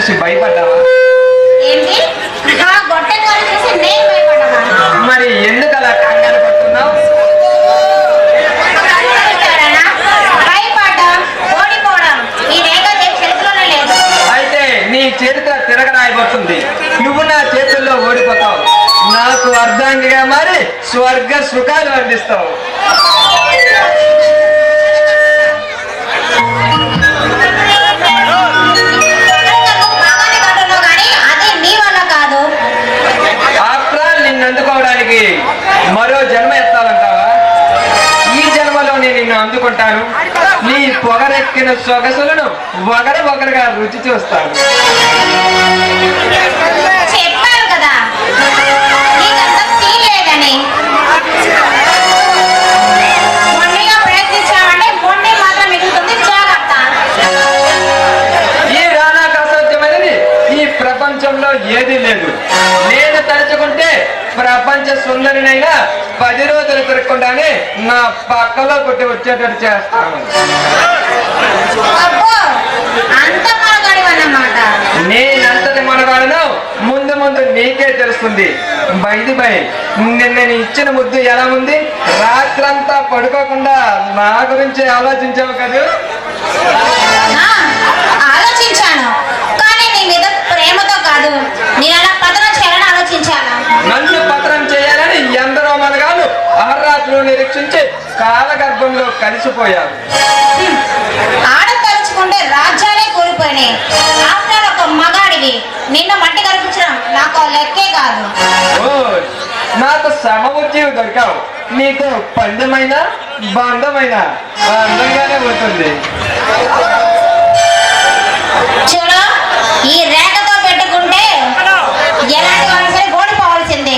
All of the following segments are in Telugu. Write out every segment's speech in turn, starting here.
చూసి భయపడ్డావా? ఏంటి? ఆ గొట్టె గారిని చూసి నేను భయపడ్డానా? మరి ఎందుకు అలా కంగారు పడుతున్నావు? భయపడ్డం, ఓడిపోవడం ఈ రేఖ చేతిలోనే లేదు. అయితే నీ చేతితో తిరగరాయబడుతుంది. నువ్వు నా చేతుల్లో ఓడిపోతావు. నాకు అర్ధాంగిగా మారి స్వర్గ సుఖాలు అందిస్తావు. నిన్ను అందుకోవడానికి మరో జన్మ ఎత్తాలంటావా? ఈ జన్మలో నేను నిన్ను అందుకుంటాను. నీ పొగరెక్కిన సొగసులను ఒకరుగా రుచి చూస్తాను. చెప్పారు కదా నీకంత తీయలేదని. మొండిగా ప్రయత్నించామంటే మొండి మాత్రం మిగులుతుంది, జాగ్రత్త. ఈ రానాకు అసాధ్యమైనది ఈ ప్రపంచంలో ఏదీ లేదు. నేను తలుచుకుంటే ప్రపంచ సుందరినైనా 10 రోజులు తిరగకుండానే నా పక్కలో కొట్టి వచ్చేటట్టు చేస్తాను. నేనంతటి మనగాడను ముందు నీకే తెలుస్తుంది. బై నిన్న ఇచ్చిన ముద్దు ఎలా ఉంది? రాత్రంతా పడుకోకుండా నా గురించి ఆలోచించావు కదా? ఆలోచించాను, కానీ నీ మీద ప్రేమతో కాదు, నేను అలా పతనం చేయాలని ఆలోచించాను. నన్ను పతనం చేయాలని ఎందరో మనగాను అహర్రాత్రులు నిరీక్షించి కాలగర్భంలో కలిసిపోయారు. ఆడతలుచుకుంటే రాజ్యాలే కూలిపోయినాయి. ఆఫ్టర్ ఒక మగాడివి నిన్ను మట్టి కనిపించడం నాకు లెక్కే కాదు. నాకు సమబుద్ధి దొరికావు. నీకు పందమైన బంధమైన అందంగానే ఉంటుంది. చూడు, ఈ రేఖతో పెట్టుకుంటే ఎలాంటి వాళ్ళు సరే ఓడిపోవాల్సిందే.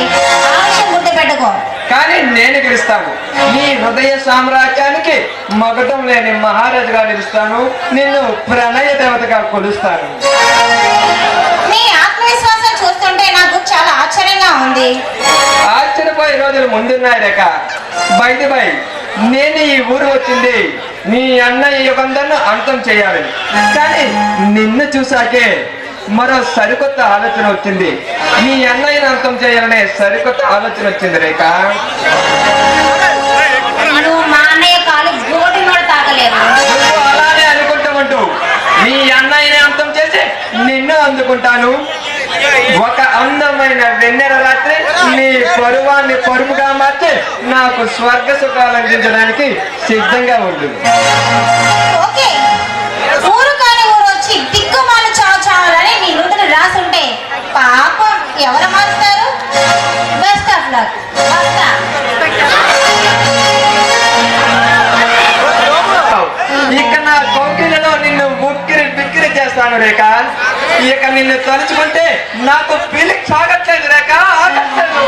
ఆవిషయం గుర్తు పెట్టుకో. కానీ నేను గెలుస్తాను. నీ హృదయ సామ్రాజ్యానికి మగటం లేని మహారాజుగా నిలుస్తాను. నిన్ను ప్రణయ దేవతగా కొలుస్తాను. నీ ఆత్మవిశ్వాసం చూస్తుంటే నాకు చాలా ఆశ్చర్యంగా ఉంది. ఆశ్చర్యపోయే రోజులు ముందున్నాయి రేఖ. బై నేను ఈ ఊరు వచ్చింది నీ అన్నయ్య బంధాన్ని అంతం చేయాలని. కానీ నిన్ను చూసాకే మరో సరికొత్త ఆలోచన వచ్చింది. నీ అన్నయ్యను అంతం చేయాలనే సరికొత్త ఆలోచన వచ్చింది రేఖ. నువ్వు మా అన్నయ్య కాలు గోటి కూడా తాగలేవు. నువ్వు అలానే అనుకుంటామంటూ నీ అన్నయ్యని అంతం చేసి నిన్ను అందుకుంటాను. ఒక అందమైన వెన్నెల రాత్రి నీ పరువాన్ని పరుపుగా మార్చి నాకు స్వర్గ సుఖాలు అందించడానికి సిద్ధంగా ఉండు. ఓకే, ఊరు కాని ఊరు వచ్చి దిక్కుమాలు చావాలని నీ నుదురు రాసుంటే పాపం ఎవరు మారుతారు? Best of luck. ఇక నా కౌకిలలో నిన్ను బిక్కిరి చేస్తాను రేఖ. ఇక నిన్ను తలుచుకుంటే నాకు పిలికి సాగట్లేదు రేఖ, ఆగట్లేదు.